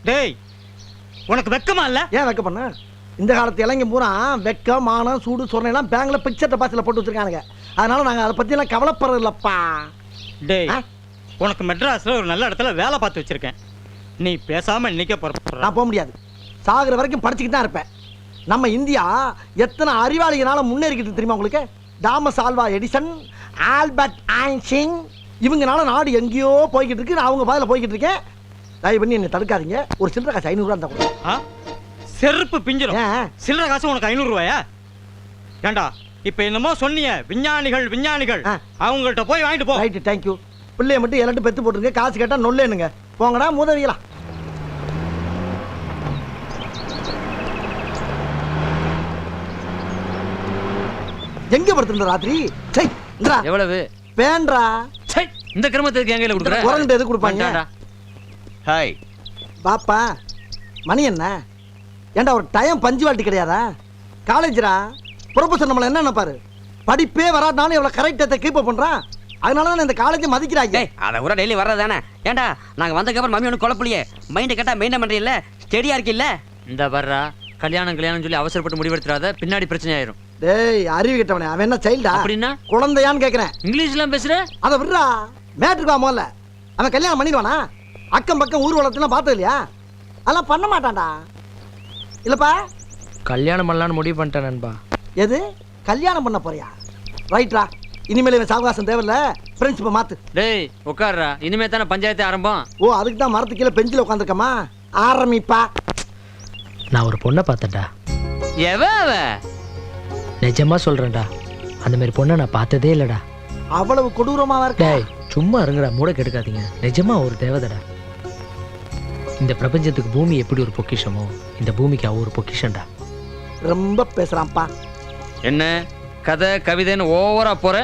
டேய் உனக்கு வெக்கமா இல்ல? ஏன் வெக்க பண்ண? இந்த காலத்து இளைஞ பூரா வெக்கம் மானம் சூடு சொரணை எல்லாம் பேங்க்ல பிக்சர் டெபாசிட்ல போட்டு வச்சிருக்கானுங்க. அதனால நாங்க அதை பத்தி எல்லாம் கவலைப்படுறது இல்லப்பா. டேய் உனக்கு மெட்ராஸ்ல ஒரு நல்ல இடத்துல வேலை பார்த்து வச்சிருக்கேன். நீ பேசாம நிக்க போற. நான் போக முடியாது. சாகுற வரைக்கும் படிச்சுக்கிட்டு தான் இருப்பேன். நம்ம இந்தியா எத்தனை அறிவாளிகளால முன்னேறிக்கிட்டு தெரியுமா உங்களுக்கு? Thomas Alva Edison, Albert Einstein இவங்கனால நாடு எங்கேயோ போய்கிட்டு இருக்கு. நான் அவங்க பாதையில் போய்கிட்டு இருக்கேன். தயவு பண்ணி என்னை தடுக்காதீங்க. ஒரு சில்லறை காசு 500 ரூபா இருந்தா கூட. செருப்பு பிஞ்சிரும். சில்லறை காசு உனக்கு 500 ரூபாயா? ஏண்டா இப்ப என்னமோ சொன்னீங்க விஞ்ஞானிகள் அவங்கள்ட்ட போய் வாங்கிட்டு போ. Right, thank you. பிள்ளைய மட்டும் எல்லாரும் பெத்து போட்டுருங்க. காசு கேட்டா நொல்லேனுங்க. போங்கடா மூதவிகளா. எங்க படுத்துற ராத்திரி? சை இந்தா எவ்வளவு வேண்டா? சை இந்த கிரமத்துக்கு எங்க கொடுக்குற? குரங்கிட்ட எது கொடுப்பாங்க? ஹாய் பாப்பா மணி என்ன? ஏண்டா ஒரு டைம் பஞ்சுவாலிட்டி கிடையாதா? காலேஜ்ரா ப்ரொஃபசர் நம்மள என்ன பாரு, படிப்பே வராட்டாலும் எவ்வளவு கரெக்டத்தை கீப் அப் பண்றான். அதனால தான் இந்த காலேஜ் மதிக்கிறாங்க. அதை கூட டெய்லி வர்றதானே. ஏண்டா நாங்க வந்ததுக்கப்புறம் மம்மி ஒன்றும் குழப்பலையே. மைண்டை கேட்டா மெயின்டைன் பண்றீல்ல, ஸ்டெடியா இருக்கில்ல. இந்த வர்றா கல்யாணம் சொல்லி அவசரப்பட்டு முடிவெடுத்துறாத, பின்னாடி பிரச்சனை ஆயிரும். டேய் அறிவு கிட்டவனே, அவன் என்ன சைல்டா? அப்படின்னா குழந்தையான்னு கேக்குறேன். இங்கிலீஷ்லாம் பேசுற? அதை விடுறா, மேட்ருக்கு வா முதல்ல. அவன் கல்யாணம் பண்ணிடுவானா? அக்கம் பக்கம் ஊர் வளர்த்துலாம் பார்த்தது இல்லையா? அதெல்லாம் பண்ண மாட்டான்டா. இல்லப்பா கல்யாணம் பண்ணலான்னு முடிவு பண்ணிட்டேன் நண்பா. எது கல்யாணம் பண்ண போறியா? ரைட்ரா, இனிமேல் இவன் சாவகாசம் தேவையில்ல. ஃப்ரெண்ட்ஷிப்பை மாத்து. டேய் உட்கார்றா, இனிமே தானே பஞ்சாயத்து ஆரம்பம். ஓ அதுக்கு தான் மரத்து கீழே பெஞ்சில் உட்காந்துருக்கமா? ஆரம்பிப்பா. நான் ஒரு பொண்ணை பார்த்தேன்டா. எவ அவ? நிஜமா சொல்றேன்டா, அந்த மாதிரி பொண்ணை நான் பார்த்ததே இல்லடா. அவ்வளவு கொடூரமாவா இருக்க? டேய் சும்மா இருங்கடா, மூட கெடுக்காதீங்க. நிஜமா ஒரு தேவதடா. இந்த பிரபஞ்சத்துக்கு பூமி எப்படி ஒரு பொக்கிஷமோ, இந்த பூமிக்கு அவ ஒரு பொக்கிஷன்டா. ரொம்ப பேசுறான்ப்பா. என்ன கதை கவிதைன்னு ஓவரா போற?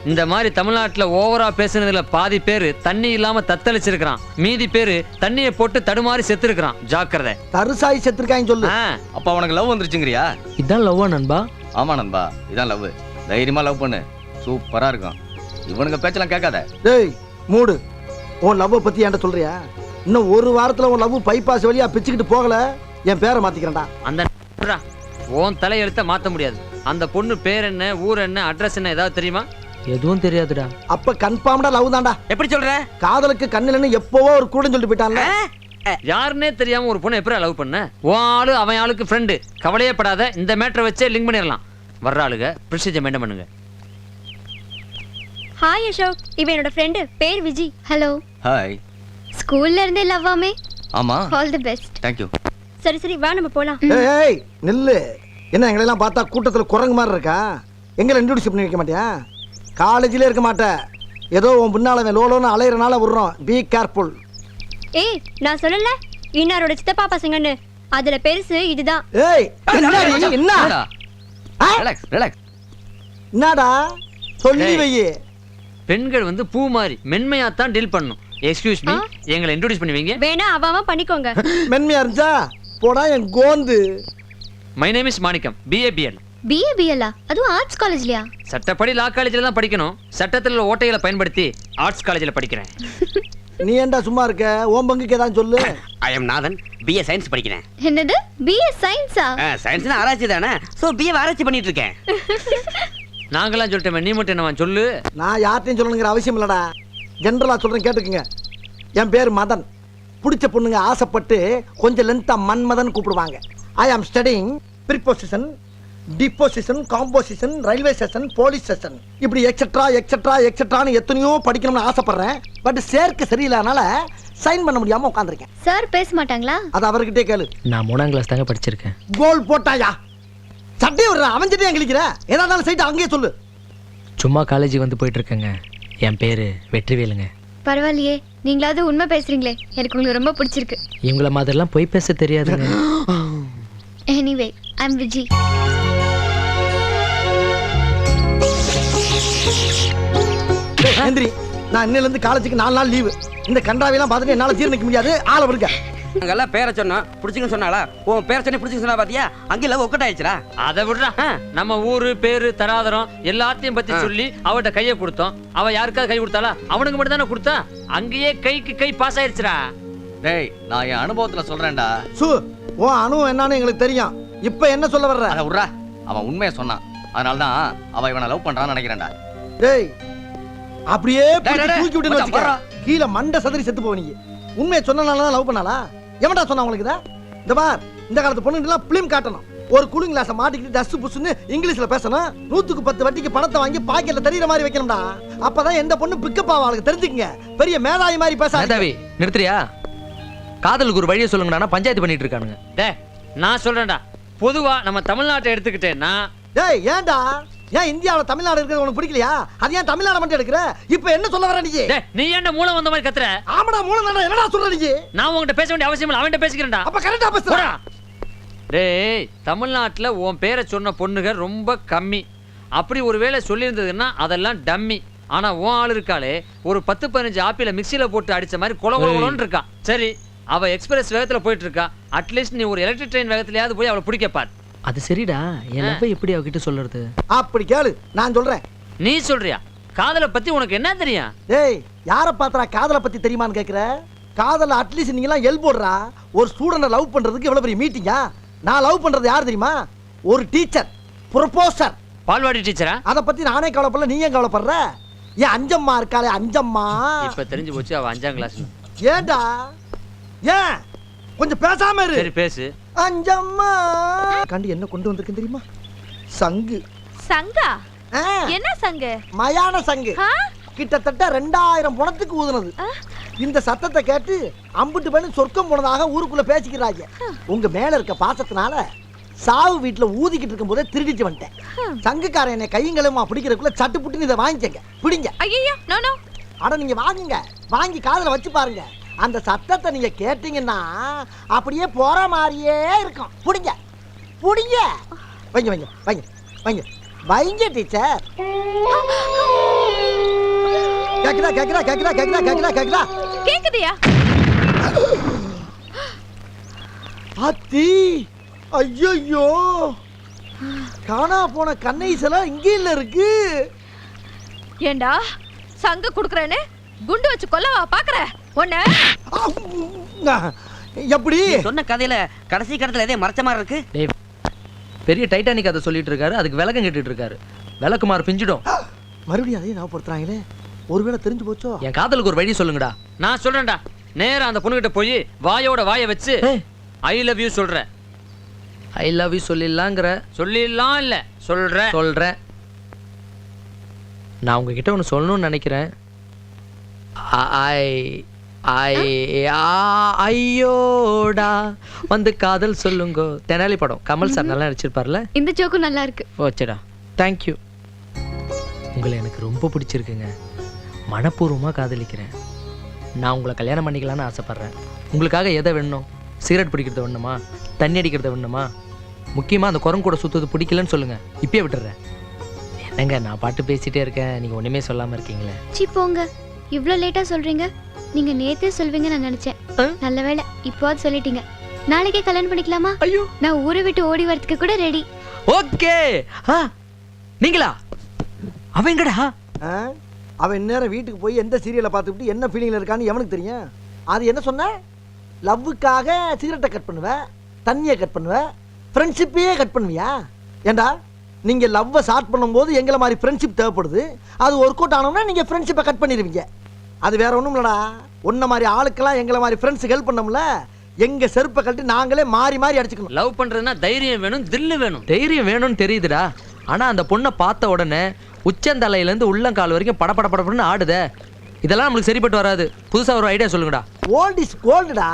இந்த மாதிரி தமிழ்நாட்டுல ஓவரா பேசுனதுல பாதி பேரு தண்ணி இல்லாம தத்தளிச்சிருக்கான், மீதி பேரு தண்ணியை போட்டு தடுமாறி செத்து இருக்கிறான். ஜாக்கிரதை. தருசாய் செத்துருக்காங்க சொல்லு. அப்ப உனக்கு லவ் வந்துருச்சுங்கறியா? இதான் லவ்வா நண்பா? ஆமா நண்பா, இதான் லவ். தைரியமா லவ் பண்ணு, சூப்பரா இருக்கும். இவனுங்க பேச்செல்லாம் கேட்காத. டேய் மூடு. உன் லவ் பத்தி என்கிட்ட சொல்றியா? இன்னும் ஒரு வாரத்துல உன் லவ் பைபாஸ் வழியா பிச்சுக்கிட்டு போகல, என் பேரை மாத்திக்கிறேன்டா. அந்த உன் தலையெழுத்த மாத்த முடியாது. அந்த பொண்ணு பேர் என்ன, ஊர் என்ன, அட்ரஸ் என்ன ஏதாவது தெரியுமா? எதுவும் தெரியாதுடா. அப்ப கன்ஃபார்ம்டா லவ் தான்டா. எப்படி சொல்ற? காதலுக்கு கண்ணிலன்னு எப்பவோ ஒரு கூட சொல்லிட்டு போயிட்டான்ல. யாருன்னே தெரியாம ஒரு பொண்ணு எப்படி லவ் பண்ண? உன் ஆளு அவன் ஆளுக்கு ஃப்ரெண்டு. கவலையே படாத, இந்த மேட்டரை வச்சே லிங்க் பண்ணிடலாம். வர்ற ஆளுங்க ப்ரொசீஜர் மெயின்டைன் பண்ணுங்க. ஹாய் அசோக், இவன் என்னோட ஃப்ரெண்டு, பேர் விஜி. ஹலோ. ஹாய். ஸ்கூல்ல இருந்தே லவ்வாமே? ஆமா. All the best. Thank you. சரி வா நம்ம போலாம். ஏய் நில்லு. என்ன எங்களை எல்லாம் பார்த்தா கூட்டத்துல குரங்கு மாதிரி இருக்கா? எங்களை இன்ட்ரோடியூஸ் பண்ணி வைக்க மாட்டியா? காலேஜ்ல இருக்க மாட்டேன். ஏதோ உன் பின்னால லோலோன்னு அலையறனால விடுறோம். Be careful. ஏய் நான் சொல்லல இன்னாரோட சித்தப்பா பசங்கன்னு, அதுல பெருசு இதுதான். ஏய் என்னடி என்ன? Relax relax. என்னடா சொல்லி வை. பெண்கள் வந்து பூ மாதிரி மென்மையா தான் டீல் பண்ணணும். எக்ஸ்கியூஸ் மீ, எங்களை இன்ட்ரோடியூஸ் பண்ணி வைங்க. வேணா அவன் பண்ணிக்கோங்க. மென்மையா இருந்துச்சா போடா என் கோந்து. My name is Manikkam, BABL. BABL? அதுவும் ஆர்ட்ஸ் காலேஜ்லயா? சட்டப்படி லா காலேஜ்ல தான் படிக்கணும். சட்டத்துல ஓட்டைகளை பயன்படுத்தி ஆர்ட்ஸ் காலேஜ்ல படிக்கிறேன். நீ ஏன்டா சும்மா இருக்க? ஓம் பங்குக்கு ஏதாவது சொல்லு. I am Nathan, BA science படிக்கிறேன். என்னது BA சயின்ஸா? சயின்ஸ்னா ஆராய்ச்சி தானே, சோ BA ஆராய்ச்சி பண்ணிட்டு இருக்கேன். நாங்களாம் சொல்லிட்டோமே, நீ மட்டும் என்ன சொல்லு. நான் யார்ட்டையும் சொல்லணுங்கிற அவசியம் இல்லடா. ஜென்ரலா சொல்றேன் கேட்டுக்குங்க. என் பேர் மதன். பிடிச்ச பொண்ணுங்க ஆசைப்பட்டு கொஞ்சம் லென்த்தா மன்மதன் கூப்பிடுவாங்க. I am studying preposition, deposition, composition, railway station, police station, இப்படி எக்ஸெட்ரா எக்ஸெட்ரா எக்ஸெட்ரான்னு எத்தனையோ படிக்கணும்னு ஆசைப்படுறேன். பட் சேர்க்க சரியில்லாதனால சைன் பண்ண முடியாம உட்காந்துருக்கேன். சார் பேச மாட்டாங்களா? அது அவர்கிட்டே கேளு. நான் 3ஆம் கிளாஸ் தாங்க படிச்சிருக்கேன். கோல் போட்டாயா? சட்டை விடுற அவன் சட்டையை கிழிக்கிற. ஏதாவது சைட்டு அங்கேயே சொல்லு. சும்மா காலேஜுக்கு வந்து போயிட்டு இருக்கேங்க. என் பேரு வெற்றிவேலுங்க. பரவாயில்லையே, நீங்களாவது உண்மை பேசுறீங்களே, எனக்கு உங்களுக்கு ரொம்ப பிடிச்சிருக்கு. இவங்கள மாதிரிலாம் போய் பேச தெரியாதுங்க. எனிவே ஐ அம் விஜி. நன்றி. நான் இன்னில இருந்து காலேஜுக்கு 4 நாள் லீவு. இந்த கண்டாவையெல்லாம் பார்த்துட்டு என்னால ஜீரணிக்க முடியாது. ஆளை விடுங்க. அங்கெல்லாம் பேரை சொன்னா பிடிச்சிங்கன்னு சொன்னாலா? உன் பேரை சொன்னி பிடிச்சிங்க சொன்னா பாத்தியா? அங்கே லவ் ஒக்கட் ஆயிடுச்சுடா. அதை விடுறா. நம்ம ஊரு பேரு தராதரம் எல்லாத்தையும் பத்தி சொல்லி அவட்ட கையை கொடுத்தோம். அவ யாருக்காவது கை கொடுத்தாளா? அவனுக்கு மட்டும் தானே கொடுத்தா. அங்கேயே கைக்கு கை பாஸ் ஆயிடுச்சுடா. டேய் நான் என் அனுபவத்துல சொல்றேன்டா. சு உன் அனுபவம் என்னன்னு எங்களுக்கு தெரியும். இப்ப என்ன சொல்ல வர்ற? அத விட்றா, அவன் உண்மையை சொன்னான். அதனாலதான் அவன் இவனை லவ் பண்றான்னு நினைக்கிறேன்டா. டேய் அப்படியே டேய், டேய், தூக்கி விட்டு மச்சான், வச்சுக்க. போடா. கீழே மண்டை சதுரி செத்து போவீங்க. உண்மையை சொன்னனால தான் லவ் பண்ணாளா? எவன்டா சொன்னா உங்களுக்கு இத? இந்த பார், இந்த காலத்து பொண்ணுங்கலாம் பிலிம் காட்டணும். ஒரு கூலிங் கிளாஸை மாட்டிக்கிட்டு டஸ்ட் புஷ்னு இங்கிலீஷ்ல பேசணும். 100க்கு 10 வட்டிக்கு பணத்தை வாங்கி பாக்கெட்ல தெரியற மாதிரி வைக்கணும்டா. அப்பதான் எந்த பொண்ணு பிக்கப் ஆவாளுக்கு தெரிஞ்சுக்கங்க. பெரிய மேதாவி மாதிரி பேசாதீங்க. மேதாவி நிறுத்துறியா? காதலுக்கு ஒரு வழியை சொல்லுங்கடா, பஞ்சாயத்து பண்ணிட்டு இருக்கானுங்க. டேய் நான் சொல்றேன்டா, பொதுவா நம்ம தமிழ்நாட்டை எடுத்துக்கிட்டேன்னா டேய் ஏன்டா? ஏன் இந்தியாவுல தமிழ்நாடு இருக்கிறது உனக்கு பிடிக்கலையா? அது ஏன் தமிழ்நாடு மட்டும் எடுக்கிற? இப்போ என்ன சொல்ல வர நீ? டேய் நீ ஏன்டா மூளை வந்த மாதிரி கத்துற? ஆமாடா மூளை தானே. என்னடா சொல்ற நீ? நான் உன்கிட்ட பேச வேண்டிய அவசியம் இல்லை, அவன்கிட்ட பேசிக்கிறேன்டா. அப்ப கரெக்ட்டா பேசுற. போடா. டேய் தமிழ்நாட்டுல உன் பேரை சொன்ன பொண்ணுங்க ரொம்ப கம்மி. அப்படி ஒருவேளை சொல்லியிருந்ததுன்னா அதெல்லாம் டம்மி. ஆனா உன் ஆள் இருக்காளே, ஒரு 10-15 ஆப்பிள மிக்சியில போட்டு அடிச்ச மாதிரி கொலகொலன்னு இருக்கா. சரி அவ எக்ஸ்பிரஸ் வேகத்துல போயிட்டு இருக்கா. அட்லீஸ்ட் நீ ஒரு எலக்ட்ரிக் ட்ரெயின் வேகத்திலயாவது போய் அவளை பிடிக்க பார். அது சரிடா, என் லவ் எப்படி அவகிட்ட சொல்றது? அப்படி கேளு, நான் சொல்றேன். நீ சொல்றியா? காதலை பத்தி உனக்கு என்ன தெரியும்? டேய் யார பாத்தறா காதலை பத்தி தெரியுமான்னு கேக்குற? காதல அட்லீஸ்ட் நீங்க எல்லாம் எல் போடுறா. ஒரு ஸ்டூடண்ட லவ் பண்றதுக்கு எவ்வளவு பெரிய மீட்டிங்கா? நான் லவ் பண்றது யார் தெரியுமா? ஒரு டீச்சர், ப்ரொபோசர். பால்வாடி டீச்சரா? அத பத்தி நானே கவலைப்படல, நீ ஏன் கவலைப்படுற? ஏன் அஞ்சம்மா இருக்காளே அஞ்சம்மா. இப்ப தெரிஞ்சு போச்சு அவ 5ஆம் கிளாஸ். ஏண்டா? ஏன் கொஞ்சம் பேசாம இரு. சரி பேசு. அஞ்சம்மா கண்டி என்ன கொண்டு வந்திருக்கேன் தெரியுமா? சங்கு. சங்கா? ஆ, என்ன சங்கு? மயான சங்கு. ஆ? கிட்டத்தட்ட 2000 பணத்துக்கு ஊதுனது. இந்த சத்தத்தை கேட்டு அம்புட்டு பண்ணி சொர்க்கம் போனதாக ஊருக்குள்ள பேசிக்கிறாங்க. உங்க மேல இருக்க பாசத்தினால சாவு வீட்டுல ஊதிக்கிட்டு இருக்கும் போதே திருடிட்டு வந்துட்டேன். சங்குக்காரன் என்னை கையங்களுமா பிடிக்கிறதுக்குள்ள சட்டு புட்டுன்னு இதை வாங்கிக்கங்க, பிடிங்க. ஐயோ நோ நோ. அட நீங்க வாங்குங்க, வாங்கி காதுல வச்சு பாருங்க. அந்த சத்தத்தை நீங்க கேட்டீங்கன்னா அப்படியே போற மாதிரியே இருக்கும். பிடிங்க பிடிங்க. வைங்க வைங்க வைங்க வைங்க வைங்க டீச்சர். கேக்குதா கேக்குதா கேக்குதா கேக்குதா கேக்குதா கேக்குதா? கேக்குதியா? அத்தி ஐயோ, காணா போன கண்ணை இங்கே இல்ல இருக்கு. ஏண்டா சங்கு குடுக்குறேன்னு குண்டு வச்சு கொல்லவா பாக்குற? ஒண்ணு எப்படி சொன்ன கதையில கடைசி கட்டத்துல எதே மறைச்ச மாதிரி இருக்கு. டேய் பெரிய டைட்டானிக் அதை சொல்லிட்டு இருக்காரு, அதுக்கு விளக்கம் கேட்டுட்டு இருக்காரு. விளக்குமாறு பிஞ்சிடும். மறுபடியும் அதையும் ஞாபகப்படுத்துறாங்களே, ஒருவேளை தெரிஞ்சு போச்சோ? என் காதலுக்கு ஒரு வழி சொல்லுங்கடா. நான் சொல்றேன்டா, நேரா அந்த பொண்ணுகிட்ட போய் வாயோட வாயை வச்சு ஐ லவ் யூ சொல்ற. ஐ லவ் யூ சொல்லிடலாங்கிற? சொல்லிடலாம் இல்ல சொல்றேன். சொல்றேன். நான் உங்ககிட்ட ஒன்று சொல்லணும்னு நினைக்கிறேன். ஐயோடா வந்து காதல் சொல்லுங்க. தெனாலி படம், கமல் சார் நல்லா நடிச்சிருப்பார்ல. இந்த ஜோக்கும் நல்லா இருக்கு. ஓச்சேடா, தேங்க்யூ. உங்களை எனக்கு ரொம்ப பிடிச்சிருக்குங்க. மனப்பூர்வமாக காதலிக்கிறேன். நான் உங்களை கல்யாணம் பண்ணிக்கலான்னு ஆசைப்பட்றேன். உங்களுக்காக எதை வேணும்? சிகரெட் பிடிக்கிறத வேணுமா? தண்ணி அடிக்கிறத வேணுமா? முக்கியமாக அந்த குரங்கு கூட சுற்றுறது பிடிக்கலன்னு சொல்லுங்கள், இப்பயே விட்டுறேன். என்னங்க நான் பாட்டு பேசிகிட்டே இருக்கேன், நீங்கள் ஒன்றுமே சொல்லாமல் இருக்கீங்களே. சி போங்க, இவ்ளோ லேட்டா சொல்றீங்க. நீங்க நேத்தே சொல்வீங்க நான் நினைச்சேன். நல்ல வேளை இப்போது சொல்லிட்டீங்க. நாளைக்கே கல்யாணம் பண்ணிக்கலாமா? ஐயோ, நான் ஊரை விட்டு ஓடி வரதுக்கு கூட ரெடி. ஓகே. நீங்களா? அவன் எங்கடா? அவன் நேரம் வீட்டுக்கு போய் எந்த சீரியலை பார்த்துக்கிட்டு என்ன ஃபீலிங்ல இருக்கான்னு எவனுக்கு தெரியும்? அது என்ன சொன்ன? லவ்வுக்காக சிகரெட்டை கட் பண்ணுவேன், தண்ணியை கட் பண்ணுவேன், ஃப்ரெண்ட்ஷிப்பையே கட் பண்ணுவியா? ஏண்டா நீங்க லவ்வை ஸ்டார்ட் பண்ணும்போது எங்களை மாதிரி ஃப்ரெண்ட்ஷிப் தேவைப்படுது. அது ஒர்க் அவுட் ஆனோம்னா நீங்க ஃப்ரெண்ட்ஷிப்பை கட் பண்ணிடுவீங்க. அது வேற ஒன்றும் இல்லடா. உன்ன மாதிரி ஆளுக்கெல்லாம் எங்களை மாதிரி ஃப்ரெண்ட்ஸ் ஹெல்ப் பண்ணோம்ல, எங்க செருப்பை கழட்டி நாங்களே மாறி மாறி அடிச்சுக்கணும். லவ் பண்றதுன்னா தைரியம் வேணும், தில்லு வேணும். தைரியம் வேணும்னு தெரியுதுடா. ஆனா அந்த பொண்ணை பார்த்த உடனே உச்சந்தலையிலேருந்து உள்ளங்கால் வரைக்கும் படபட படப்படன்னு ஆடுதே. இதெல்லாம் நம்மளுக்கு சரிப்பட்டு வராது. புதுசா ஒரு ஐடியா சொல்லுங்கடா. ஓல்ட் இஸ் கோல்டுடா.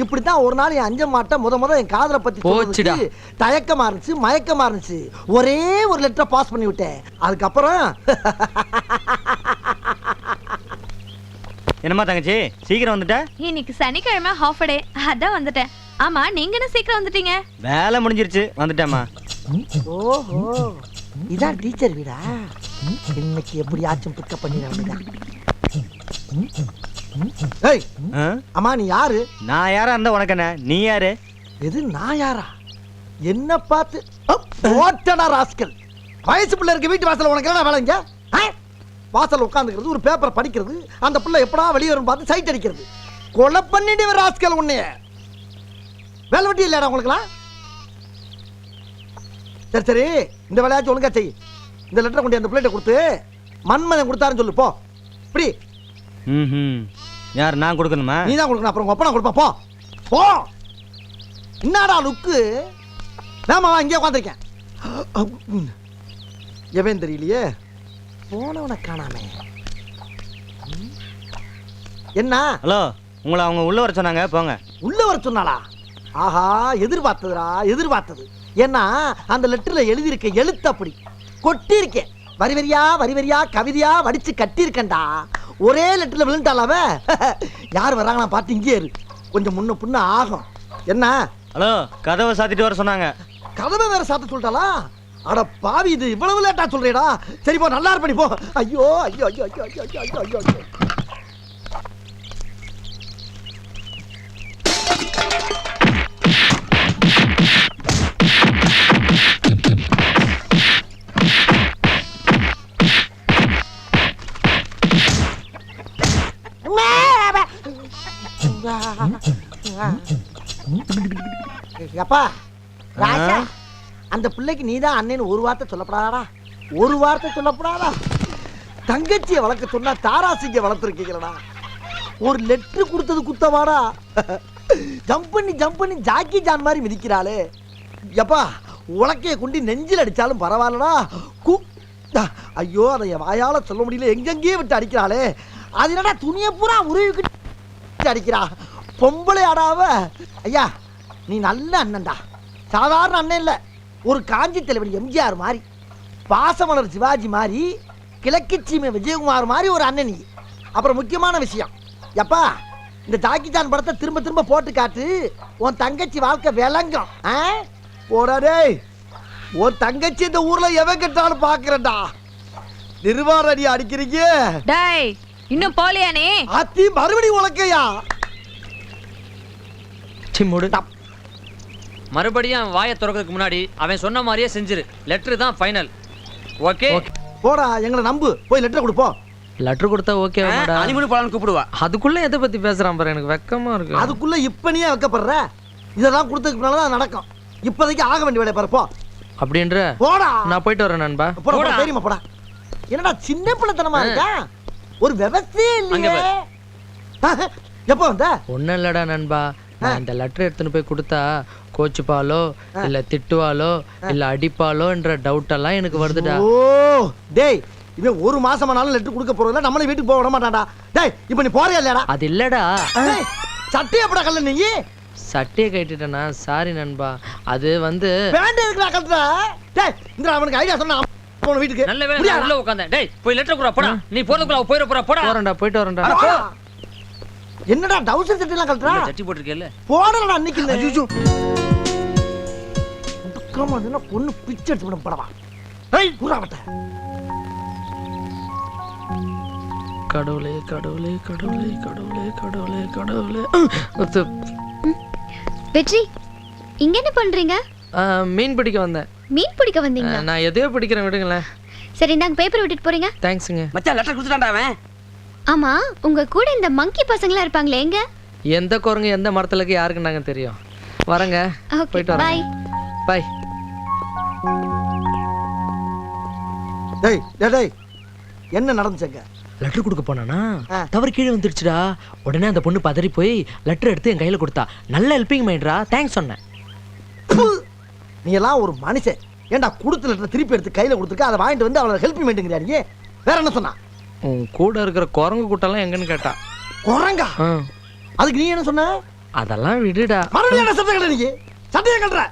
இப்படித்தான் ஒரு நாள் என் அஞ்சம்மாட்ட முத என் காதலை பத்தி போச்சுடா. தயக்கமா இருந்துச்சு, மயக்கமா இருந்துச்சு. ஒரே ஒரு லெட்டரை பாஸ் பண்ணி விட்டேன். அதுக்கப்புறம் என்னம்மா தங்கச்சி சீக்கிரம் வந்துட்ட? இன்னைக்கு சனிக்கிழமை ஹாஃப் டே, அதான் வந்துட்டேன். ஆமா நீங்க என்ன சீக்கிரம் வந்துட்டீங்க? வேலை முடிஞ்சிருச்சு, வந்துட்டேம்மா. ஓஹோ, இதான் டீச்சர் வீடா? இன்னைக்கு எப்படியாச்சும் பிக்கப் பண்ணிடுறேன். ஏய் அம்மா, நீ யாரு? நான் யாரா இருந்தா உனக்கு என்ன? நீ யாரு? எது நான் யாரா? என்ன பார்த்து ஓட்டடா ராஸ்கல். வயசு பிள்ளை இருக்க வீட்டு வாசல்ல உனக்கு என்ன வேலைங்க? வாசல் உட்காந்துக்கிறது, ஒரு பேப்பரை படிக்கிறது, அந்த பிள்ளை எப்படா வெளியே வரும் பார்த்து சைட் அடிக்கிறது. கொலை பண்ணிட்டு ராஸ்கல் உன்னைய. வேலை வெட்டி இல்லையாடா உங்களுக்குலாம்? சரி சரி, இந்த வேலையாச்சும் ஒழுங்கா செய். இந்த லெட்டரை கொண்டு அந்த பிள்ளைகிட்ட கொடுத்து மன்மதன் கொடுத்தாருன்னு சொல்லு. போ இப்படி. யார் நான் கொடுக்கணுமா? நீ தான் கொடுக்கணும், அப்புறம் உங்க அப்பா கொடுப்பா. போ போ. என்னடா லுக்கு? நாம இங்கே உட்காந்துருக்கேன். எவன் தெரியலையே, போனவனை காணாமே. என்ன? ஹலோ, உங்களை அவங்க உள்ள வர சொன்னாங்க, போங்க. உள்ள வர சொன்னாளா? ஆஹா, எதிர்பார்த்ததுடா, எதிர்பார்த்தது. ஏன்னா அந்த லெட்டர்ல எழுதியிருக்க எழுத்து அப்படி கொட்டியிருக்கேன். வரி வரியா வரி வரியா கவிதையா வடிச்சு கட்டியிருக்கேன்டா. ஒரே லெட்டர்ல விழுந்தாலாவ. யார் வர்றாங்க நான் பார்த்து இங்கே இரு, கொஞ்சம் முன்ன பின்ன ஆகும். என்ன? ஹலோ, கதவை சாத்திட்டு வர சொன்னாங்க. கதவை வேற சாத்த சொல்லிட்டாளா? அட பாவி, இது இவ்வளவு லேட்டா சொல்றேடா. சரி போ, நல்லா இருப்படி போ. ஐயோ ஐயோ ஐயோ ஐயோ ஐயோ ஐயோ ஐயோ ஐயோ. அப்பா ராஜா, அந்த பிள்ளைக்கு நீதான் அண்ணன் ஒரு வார்த்தை சொல்லப்படாதா? ஒரு வார்த்தை சொல்லப்படாதா? தங்கச்சியை வளர்க்க சொன்னா தாராசிங்க வளர்த்துருக்கீங்களா? ஒரு லெட்டர் கொடுத்தது குத்தவாடா? ஜம்ப் பண்ணி ஜாக்கி ஜான் மாதிரி மிதிக்கிறாளே. எப்பா, உலக்கைய கொண்டு நெஞ்சில் அடிச்சாலும் பரவாயில்லடா. ஐயோ, அதை வாயால சொல்ல முடியல, எங்கெங்கேயே விட்டு அடிக்கிறாளே. அது என்னடா துணியை பூரா உருவிக்கிட்டு அடிக்கிறா. பொம்பளை ஆடாவ. ஐயா, நீ நல்ல அண்ணன்டா, சாதாரண அண்ணன் இல்ல. ஒரு காஞ்சி தலைவர் எம்ஜிஆர் மாதிரி, பாசமலர் சிவாஜி மாதிரி, கிழக்கு சீமை விஜயகுமார் மாதிரி ஒரு அண்ணன் நீ. அப்புறம் முக்கியமான விஷயம், எப்பா, இந்த ஜாக்கி ஜான் படத்தை திரும்ப திரும்ப போட்டு காட்டு, உன் தங்கச்சி வாழ்க்கை விளங்கும். போடாடே, உன் தங்கச்சி இந்த ஊர்ல எவன் கட்டாலும் பாக்குறேன்டா. நிர்வாண அடி அடிக்கிறீங்க. டேய், இன்னும் போலியானே? அத்தி மறுபடியும் உலக்கையா? மறுபடியும் அவன் வாயை திறக்கிறதுக்கு முன்னாடி அவன் சொன்ன மாதிரியே செஞ்சிரு. லெட்டர் தான் ஃபைனல். ஓகே? போடா, எங்களை நம்பு. போய் லெட்டர் கொடுப்போம். லெட்டர் கொடுத்தா ஓகே வாடா. அனிமனு போலான்னு கூப்பிடுவா. அதுக்குள்ள எதை பத்தி பேசுறான் பாரு, எனக்கு வெக்கமா இருக்கு. அதுக்குள்ள இப்ப நீயே வைக்கப்படுற? இதெல்லாம் கொடுத்ததுக்கு முன்னாலதான் நடக்கும். இப்போதைக்கு ஆக வேண்டிய வேலைய பாரு. போ. அப்படின்ற? போடா, நான் போயிட்டு வரேன் நண்பா. போடா, தெரியுமா? போடா. என்னடா சின்ன பிள்ளைத்தனமா இருக்கா? ஒரு விவசாயே இல்லையே. எப்ப வந்த? ஒன்னும் இல்லடா நண்பா, நான் இந்த லெட்டர் எடுத்துன்னு போய் கொடுத்தா கோச்சுப்பாலோ இல்ல திட்டுவாலோ இல்ல அடிப்பாலோ என்ற டவுட் எல்லாம் எனக்கு வருதுடா. ஓ டேய், இவன் ஒரு மாசமானாலும் லெட்டர் கொடுக்க போறதில்ல, நம்மள வீட்டுக்கு போக விட மாட்டான்டா. டேய், இப்போ நீ போறியா இல்லடா? அது இல்லடா. டேய், சட்டைய எப்படா கல்ல நீ? சட்டையை கட்டிட்டேனா? சாரி நண்பா, அது வந்து பேண்ட் எதுக்குடா கல்ற? டேய், இந்த அவனுக்கு ஐடியா சொன்னா போன வீட்டுக்கு. நல்ல வேளை நான் உள்ள உட்கார்ந்தேன். டேய், போய் லெட்டர் குடுறா போடா. நீ போறதுக்குள்ள போயிர போறா போடா. போறேன்டா, போயிட்டு வரேன்டா. என்னடா டவுசர் சட்டை எல்லாம் கல்றா? சட்டி போட்டுருக்கேல்ல, போடலடா அன்னைக்கு. ஐயோ, கமா என்ன பொண்ணு பிச்சை எடுத்து விட படவா? ஏய் குறாவட்ட. கடவுளே கடவுளே கடவுளே கடவுளே கடவுளே கடவுளே. வெற்றி, இங்க என்ன பண்றீங்க? மீன் பிடிக்க வந்தேன். மீன் பிடிக்க வந்தீங்களா? நான் எதையோ பிடிக்கிறேன், விடுங்களேன். சரி, நாங்க பேப்பர் விட்டுட்டு போறீங்க. தேங்க்ஸுங்க. மச்சான் லெட்டர் கொடுத்துட்டான்டா அவன். ஆமா, உங்க கூட இந்த மங்கி பசங்களா இருப்பாங்களே, எங்க? எந்த குரங்கு எந்த மரத்துல இருக்கு யாருக்கு நாங்க தெரியும். வரங்க, போயிட்டு வரேன். Bye bye. டேய் டேய் டேய், என்ன நடந்துச்சுங்க? லெட்டர் கொடுக்க போனானா தவறு கீழே வந்துடுச்சுடா. உடனே அந்த பொண்ணு பதறி போய் லெட்டர் எடுத்து என் கையில கொடுத்தா. நல்ல ஹெல்பிங் மைண்ட்ரா, தேங்க்ஸ் சொன்னேன். நீ எல்லாம் ஒரு மனுஷன். ஏன்டா கொடுத்த லெட்டர் திருப்பி எடுத்து கையில கொடுத்துருக்க, அதை வாங்கிட்டு வந்து அவளை ஹெல்ப் பண்ணிட்டுங்கிறா நீ? வேற என்ன சொன்னா? உன் கூட இருக்கிற குரங்கு கூட்டெல்லாம் எங்கன்னு கேட்டா. குரங்கா? அதுக்கு நீ என்ன சொன்ன? அதெல்லாம் விடுடா. மறுபடியும் என்ன சட்டை கட்ட? நீ சட்டையை கட்டுற?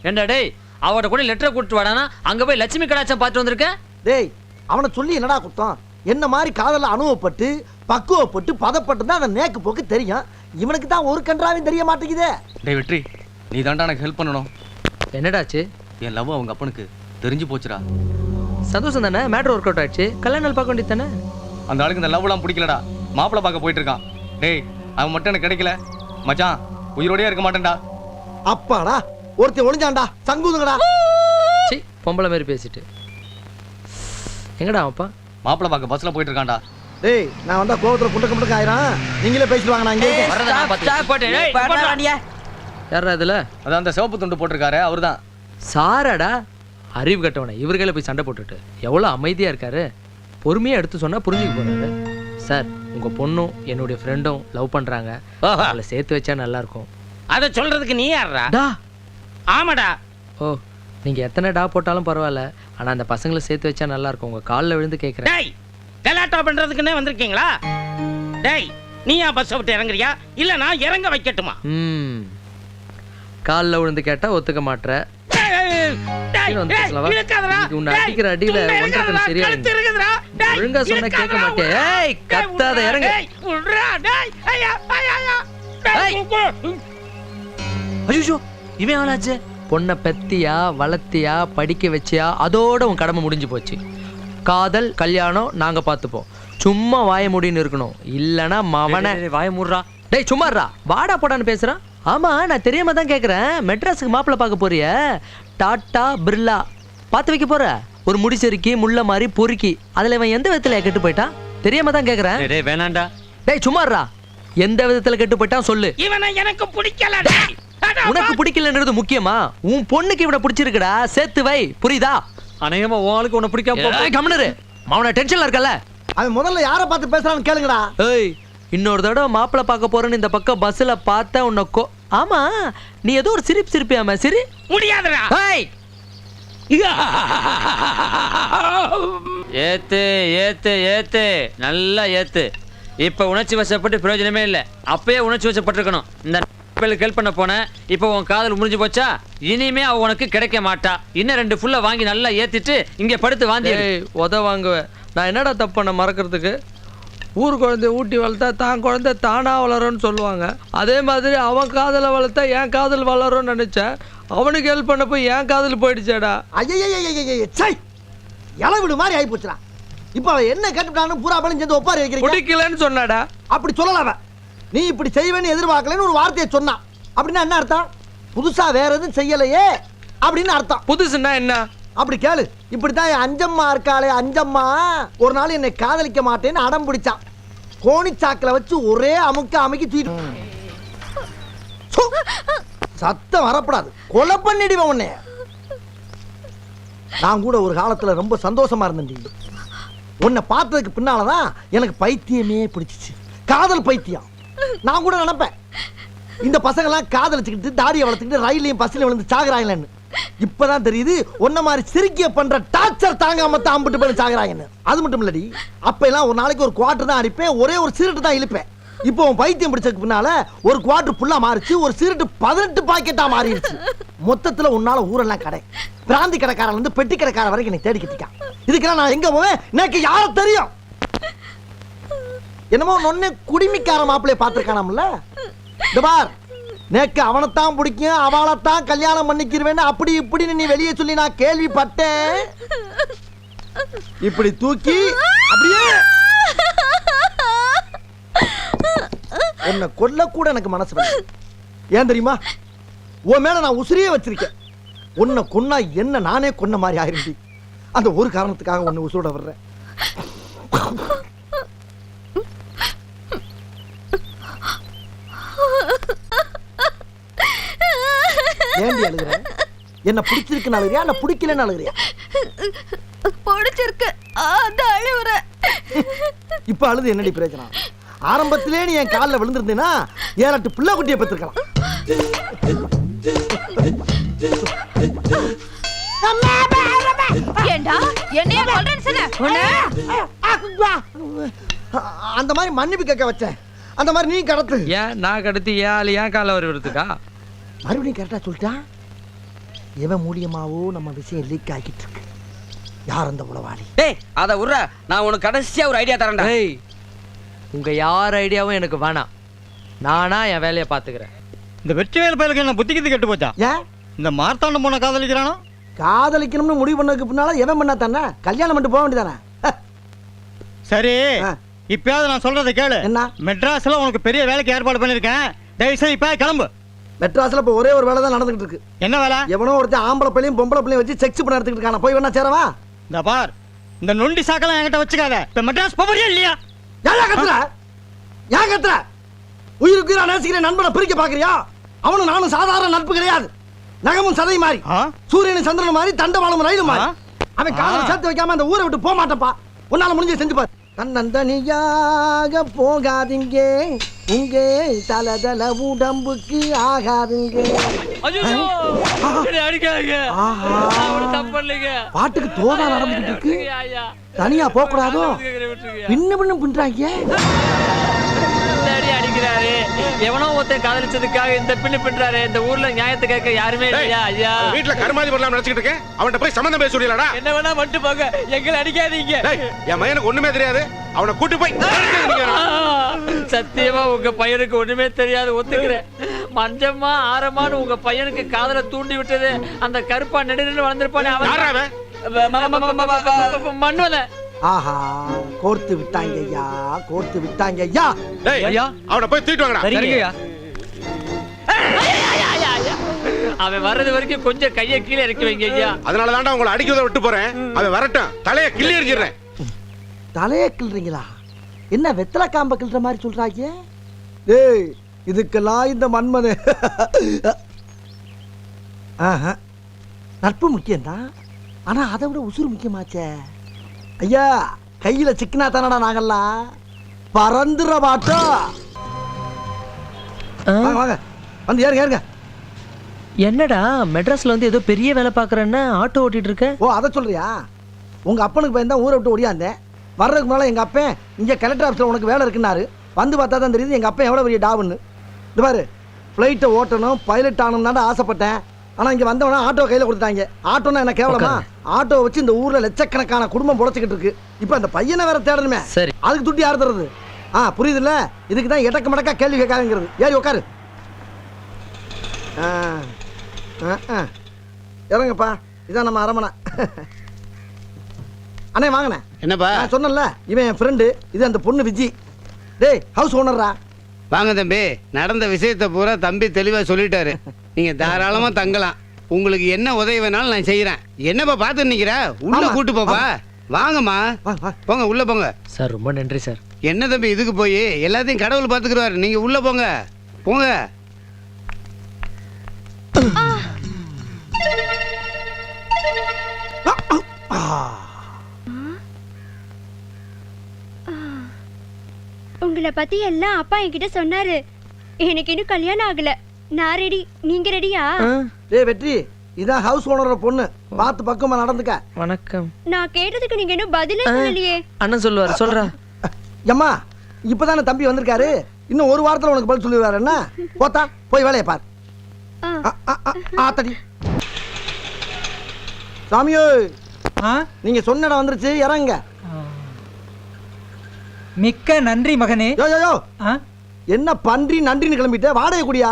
ஏண்டா டேய், அவட கூட லெட்டர் கொடுத்து வாடானா அங்க போய் லட்சுமி கடாச்சம் பார்த்து வந்திருக்க. டேய், அவனை சொல்லி என்னடா குத்தம்? என்ன மாதிரி காதல அனுபவப்பட்டு பக்குவப்பட்டு பதப்பட்டு தான் அந்த நேக்கு போக்கு தெரியும். இவனுக்கு தான் ஒரு கன்றாவையும் தெரிய மாட்டேங்குதே. டேய் வெற்றி, நீ தாண்டா எனக்கு ஹெல்ப் பண்ணணும். என்னடாச்சு? என் லவ் அவங்க அப்பனுக்கு தெரிஞ்சு போச்சுடா. சந்தோஷம் தானே, மேட்ரு ஒர்க் அவுட் ஆயிடுச்சு. கல்யாணம் நாள் பார்க்க வேண்டியது தானே. அந்த ஆளுக்கு இந்த லவ்லாம் பிடிக்கலடா, மாப்பிள்ளை பார்க்க போயிட்டு இருக்கான். டேய், அவன் மட்டும் எனக்கு கிடைக்கல மச்சான், உயிரோடயே இருக்க மாட்டேன்டா. அப்பாடா, ஒருத்தன் ஒளிஞ்சான்டா, சங்குதுங்கடா. சீ, பொம்பளை மாதிரி பேசிட்டு. எங்கடா அப்பா? மாப்பிள்ளை பார்க்க பஸ்ல போயிட்டு இருக்கான்டா. டேய் நான் வந்தா கோவத்துல குண்டக்க முண்டக்க ஆயிரம். நீங்களே பேசிட்டு வாங்க, நான் இங்கே இருக்கேன். வர்றதை நான் பார்த்துக்கிறேன். யாரா இதுல அதான் அந்த சிவப்பு துண்டு போட்டிருக்காரு அவர்தான். சாராடா அறிவு கட்டவனை இவர்களை போய் சண்டை போட்டுட்டு எவ்வளோ அமைதியா இருக்காரு. பொறுமையா எடுத்து சொன்னா புரிஞ்சுக்க போறாரு. சார் உங்க பொண்ணும் என்னுடைய ஃப்ரெண்டும் லவ் பண்றாங்க. அவளை சேர்த்து வச்சா நல்லா இருக்கும். அதை சொல்றதுக்கு நீ யாரா? டா ஆமாடா. ஓ நீங்க எத்தனை டா போட்டாலும் பரவாயில்ல, ஆனா அந்த பசங்களை சேர்த்து வச்சா நல்லா இருக்கும். உங்க காலில் விழுந்து கேட்குறேன். டேய் கலாட்டா பண்றதுக்குன்னே வந்திருக்கீங்களா? டேய் நீயா பஸ் விட்டு இறங்குறியா இல்ல நான் இறங்க வைக்கட்டுமா? காலில் விழுந்து கேட்டா ஒத்துக்க மாட்ற. உன்னை அடிக்கிற அடியில ஒன்றுக்கு சரியா ஒழுங்கா சொன்னா கேட்க மாட்டேன். ஏய் கத்தாத இறங்க. ஐயோ இவன் எவனாச்சு? பொண்ணை பெத்தியா வளர்த்தியா படிக்க வச்சியா அதோட உன் கடமை முடிஞ்சு போச்சு. காதல் கல்யாணம் நாங்க பார்த்துப்போம். சும்மா வாய முடின்னு இருக்கணும், இல்லனா மவனை வாய மூடுறா. டேய் சும்மாறா வாடா போடான்னு பேசுறான். ஆமா நான் தெரியாம தான் கேக்குறேன். மெட்ராஸுக்கு மாப்பிள்ளை பார்க்க போறிய? டாட்டா பிர்லா பார்த்து வைக்க போற? ஒரு முடிச்செருக்கி முள்ள மாதிரி பொறுக்கி அதுல இவன் எந்த விதத்துல கெட்டு போயிட்டான்? தெரியாம தான் கேக்குறேன். டேய் வேணாண்டா. டேய் சும்மாறா எந்த விதத்துல கெட்டு போயிட்டான் சொல்லு. இவனை எனக்கு பிடிக்கல. உனக்கு பிடிக்கலன்றது முக்கியமா? உன் பொண்ணுக்கு இவனை பிடிச்சிருக்குடா, சேர்த்து வை. புரியுதா? அநேகமா உனக்கு உன்னை பிடிக்காம கம்னரு அவனை டென்ஷன்ல இருக்கல. அவன் முதல்ல யாரை பார்த்து பேசுறான்னு கேளுங்கடா. ஏய் இன்னொரு தடவை மாப்பிள்ளை பார்க்க போறேன்னு இந்த பக்கம் பஸ்ல பார்த்த உன்னை ஆமா நீ ஏதோ ஒரு சிரிப்பு சிரிப்பியாம சிரி. முடியாதுடா. ஏய் ஏத்து ஏத்து ஏத்து நல்லா ஏத்து. இப்ப உணர்ச்சி வசப்பட்டு பிரயோஜனமே இல்லை. அப்பயே உணர்ச்சி வசப்பட்டிருக்கணும். இந்த ஹெல்ப் பண்ண போனேன், இப்போ உன் காதல் முடிஞ்சு போச்சா? இனிமே அவ உனக்கு கிடைக்க மாட்டா. இன்னும் 2 ஃபுல்லா வாங்கி நல்லா ஏத்திட்டு இங்க படுத்து வாந்தி உத வாங்குவேன். நான் என்னடா தப்பு பண்ண மறக்கிறதுக்கு? ஊர் குழந்தைய ஊட்டி வளர்த்தா தான் குழந்தை தானா வளரும்னு சொல்லுவாங்க. அதே மாதிரி அவன் காதலை வளர்த்தா என் காதல் வளரும்னு நினைச்சேன். அவனுக்கு ஹெல்ப் பண்ண போய் என் காதல் போயிடுச்சாடா. ஐயோ இளவிடு மாதிரி ஆகி போச்சுடா. இப்போ அவன் என்ன கேட்டுட்டான்னு பூரா பழம் சேர்ந்து ஒப்பாரி வைக்கிறீங்க. பிடிக்கலன்னு சொன்னாடா. அப்படி சொல்லல. நீ இப்படி செய்வேன்னு எதிர்பார்க்கலன்னு ஒரு வார்த்தையை சொன்னான். அப்படின்னா என்ன அர்த்தம்? புதுசா வேற எதுவும் செய்யலையே அப்படின்னு அர்த்தம். புதுசுன்னா என்ன? அப்படி கேளு. இப்படித்தான் என் அஞ்சம்மா இருக்காளே, அஞ்சம்மா ஒரு நாள் என்னை காதலிக்க மாட்டேன்னு அடம் பிடிச்சான். கோணிச்சாக்கில வச்சு ஒரே அமுக்கி தூக்கிட்டு சத்தம் வரப்படாது, கொலை பண்ணிடுவேன் உன்னை. நான் கூட ஒரு காலத்துல ரொம்ப சந்தோஷமா இருந்தேன். உன்னை பார்த்ததுக்கு பின்னாலதான் எனக்கு பைத்தியமே பிடிச்சிச்சு. காதல் பைத்தியம். நான் கூட நினைப்பேன் இந்த பசங்கெல்லாம் காதலிச்சுக்கிட்டு தாடியை வளர்த்துக்கிட்டு ரயிலையும் பஸ்லையும் விழுந்து சாகுறாங்கன்னு. இப்பதான் தெரியுது ஒன்ன மாதிரி சிரிக்கிய பண்ற டார்ச்சர் தாங்காம தான் அம்பிட்டு போய் சாகுறாங்கன்னு. அது மட்டும் இல்லடி, அப்ப எல்லாம் ஒரு நாளைக்கு ஒரு குவார்டர் தான் அடிப்பேன், ஒரே ஒரு சிகரெட் தான் இழுப்பேன். இப்போ பைத்தியம் பிடிச்சதுக்கு பின்னால ஒரு குவார்டர் ஃபுல்லா மாறிச்சு, ஒரு சிகரெட் 18 பாக்கெட்டா மாறிடுச்சு. மொத்தத்துல உன்னால ஊரெல்லாம் கடை, பிராந்தி கடைக்காரன் இருந்து பெட்டி கடைக்காரன் வரைக்கும் என்னை தேடி கட்டிக்கான். இதுக்கெல்லாம் நான் எங்க போவேன்? எனக்கு யார தெரியும்? என்னமோ நொன்னே குடிமிக்கார மாப்பிள்ளைய பார்த்திருக்கானாம்ல. இந்த பார், நேக்கு அவனைத்தான் பிடிக்கும், அவளைத்தான் கல்யாணம் பண்ணிக்கிறவேன்னு அப்படி இப்படின்னு நீ வெளியே சொல்லி நான் கேள்விப்பட்டேன். இப்படி தூக்கி அப்படியே உன்னை கொல்ல கூட எனக்கு மனசு வரல. ஏன் தெரியுமா? உன் மேல நான் உசிரியே வச்சிருக்கேன். உன்னை கொன்னா என்ன நானே கொன்ன மாதிரி ஆயிருந்தி. அந்த ஒரு காரணத்துக்காக உன்னை உசுரோட வர்றேன். ஏண்டி அழுகுற? என்ன பிடிச்சிருக்குன்னு அழுகுறியா இல்ல பிடிக்கலன்னு அழுகுறியா? பிடிச்சிருக்கு அதான் அழுகுறேன். இப்ப அழுது என்னடி பிரயோஜனம்? ஆரம்பத்திலே நீ என் காலில் விழுந்திருந்தேன்னா 7-8 பிள்ளை குட்டியை பெற்றிருக்கலாம். ஏண்டா என்னைய கொல்றேன்னு சொன்ன? அந்த மாதிரி மன்னிப்பு கேட்க வச்சேன். அந்த மாதிரி நீ கடத்து. ஏன் நான் கடத்தி ஏன் கால வருவதுக்கா? மறுபடியும் கரெக்டா சொல்லிட்டான். எவன் மூலியமாவோ நம்ம விஷயம் லீக் ஆகிட்டு இருக்கு. யார் அந்த உளவாளி? டேய் அத உர்ற, நான் உனக்கு கடைசியா ஒரு ஐடியா தரேன்டா. டேய் உங்க யார் ஐடியாவும் எனக்கு வேணாம். நானா என் வேலையை பாத்துக்கிறேன். இந்த வெற்றிவேல் பயலுக்கு என்ன புத்திக்கிட்டு கெட்டு போச்சா? ஏன் இந்த மார்த்தாண்டம் போன காதலிக்கிறானோ? காதலிக்கணும்னு முடிவு பண்ணதுக்கு பின்னால எவன் பண்ணா தானே கல்யாணம் பண்ணிட்டு போக வேண்டியதானே? சரி இப்பயாவது நான் சொல்றதை கேளு. என்ன? மெட்ராஸ்ல உனக்கு பெரிய வேலைக்கு ஏற்பாடு பண்ணிருக்கேன். தயவு செய்து இப்ப கிளம்பு. மெட்ராஸ்ல இப்ப ஒரே ஒரு வேலை தான் நடந்துகிட்டு இருக்கு. என்ன வேலை? எவனோ ஒருத்தன் ஆம்பளை பிள்ளையும் பொம்பளை பிள்ளையும் வச்சு செக்ஸ் பண்ண எடுத்துக்கிட்டு இருக்கான. போய் வேணா சேரவா? இந்த பார், இந்த நொண்டி சாக்கெல்லாம் என்கிட்ட வச்சுக்காத. இப்ப மெட்ராஸ் போறியா இல்லையா? ஏன் கத்துற? ஏன் கத்துற? உயிருக்கு உயிரா நேசிக்கிற நண்பனை பிரிக்க பாக்குறியா? அவனும் நானும் சாதாரண நட்பு கிடையாது. நகமும் சதை மாதிரி, சூரியனும் சந்திரன் மாதிரி, தண்டவாளமும் ரயில் மாதிரி. அவன் காதல சேர்த்து வைக்காம அந்த ஊரை விட்டு போக மாட்டப்பா. உன்னால முடிஞ்ச செஞ்சு பாரு. தன்னந்தனியாக போகாதீங்க, உங்க தலதல உடம்புக்கு ஆகாதுங்க. பாட்டுக்கு தோதா நடந்துகிட்டு இருக்கு. தனியா போக கூடாதோ? பின்ன பின்ன பின்றாங்க. அடிக்கிறாரு. எவனோ ஒருத்தன் காதலிச்சதுக்காக இந்த பின்னு பின்றாரு. இந்த ஊர்ல நியாயத்தை கேட்க யாருமே இல்லையா? ஐயா, வீட்டுல கருமாதி பண்ணலாம் நினைச்சிட்டு இருக்கேன். அவன்கிட்ட போய் சம்பந்தம் பேச சொல்லிடா. என்ன வேணா மட்டும் போங்க, எங்களை அடிக்காதீங்க. என் பையனுக்கு ஒண்ணுமே தெரியாது, அவனை கூட்டி போய். சத்தியமா உங்க பையனுக்கு ஒண்ணுமே தெரியாது, ஒத்துக்கிறேன். மஞ்சம்மா ஆரமான்னு உங்க பையனுக்கு காதல தூண்டி விட்டது அந்த கருப்பா நெடுநின்று வளர்ந்திருப்பானே அவன். மண்ணுல ஆஹா, கோர்த்து விட்டாங்க ஐயா, கோர்த்து விட்டாங்க ஐயா. ஐயா, அவனை போய் தூக்கிட்டு வாங்கடா. சரிங்கய்யா. அவன் வர்றது வரைக்கும் கொஞ்சம் கையை கீழே இறக்கி வைங்க ஐயா. அதனால தான்டா உங்களை அடிக்கிறத விட்டு போறேன். அவன் வரட்டும், தலையை கிள்ளி எறிஞ்சிடுறேன். தலையை கிள்றீங்களா? என்ன வெத்தலை காம்ப கிள்ற மாதிரி சொல்றாங்க? டேய், இதுக்கெல்லாம் இந்த மன்மது நட்பு முக்கியம்தான், ஆனா அதை விட உசுறு முக்கியமாச்சே. ஐயா, கையில சிக்கனா தானடா நாங்கெல்லாம் பறந்துற மாட்டோம். வாங்க வாங்க, வந்து ஏறுங்க ஏறுங்க. என்னடா மெட்ராஸ்ல வந்து ஏதோ பெரிய வேலை பாக்குறேன்னா ஆட்டோ ஓட்டிட்டு இருக்க? ஓ, அதை சொல்றியா? உங்க அப்பனுக்கு பயந்தா ஊரை விட்டு ஓடியாந்தேன். வர்றதுக்கு முன்னால எங்க அப்பன் இங்க கலெக்டர் ஆஃபீஸ்ல உனக்கு வேலை இருக்குன்னாரு. வந்து பார்த்தா தான் தெரியுது எங்க அப்பன் எவ்வளவு பெரிய டாவுன்னு. இது பாரு, ஃப்ளைட்டை ஓட்டணும், பைலட் ஆகணும் தான் ஆசைப்பட்டேன். ஆனா இங்க வந்தவனா ஆட்டோ கையில கொடுத்தாங்க. ஆட்டோன்னா என்ன கேவலமா? ஆட்டோ வச்சு இந்த ஊர்ல லட்சக்கணக்கான குடும்பம் பொழைச்சிக்கிட்டு இருக்கு. இப்ப அந்த பையனை வேற தேடணுமே, சரி, அதுக்கு துட்டி யார் தருது? புரியுது இல்ல? இதுக்கு தான் எடக்க மடக்கா கேள்வி கேட்காதுங்கிறது. ஏறி உட்காரு. இறங்கப்பா, இதான் நம்ம அரமனை. அண்ணே வாங்கண்ணே. என்னப்பா? சொன்னல, இவன் என் ஃப்ரெண்டு, இது அந்த பொண்ணு விஜி. டேய், ஹவுஸ் ஓனர்ரா. வாங்க தம்பி, நடந்த விஷயத்தை பூரா தம்பி தெளிவா சொல்லிட்டாரு. நீங்க தாராளமா தங்கலாம். உங்களுக்கு என்ன உதவி வேணாலும் நான் செய்யறேன். என்னப்பா பார்த்து நிக்கிற? உள்ள கூட்டு போப்பா. வாங்கம்மா, போங்க உள்ள போங்க. சார் ரொம்ப நன்றி சார். என்ன தம்பி இதுக்கு போய் எல்லாத்தையும் கடவுள் பார்த்துக்குறாரு. நீங்க உள்ள போங்க போங்க. உங்களை பத்தி எல்லாம் அப்பா என்கிட்ட சொன்னாரு. எனக்கு இன்னும் கல்யாணம் ஆகல. நான் ரெடி, நீங்க ரெடியா? டேய் வெற்றி, இதான் ஹவுஸ் ஓனரோட பொண்ணு. பார்த்து பக்கமா நடந்துக்க. வணக்கம். நான் கேட்டதுக்கு நீங்க இன்னும் பதிலே சொல்லலையே. அண்ணன் சொல்லுவாரு, சொல்றா. அம்மா, இப்பதானே தம்பி வந்திருக்காரு. இன்னும் ஒரு வாரத்துல உனக்கு பதில் சொல்லிடுவாரு. என்ன போத்தா, போய் வேலையை பார். ஆத்தடி சாமியோ, நீங்க சொன்ன இடம் வந்துருச்சு, இறங்க. மிக்க நன்றி மகனே. யோ யோ யோ, என்ன பன்றி நன்றின்னு கிளம்பிட்ட? வாடகை குடியா?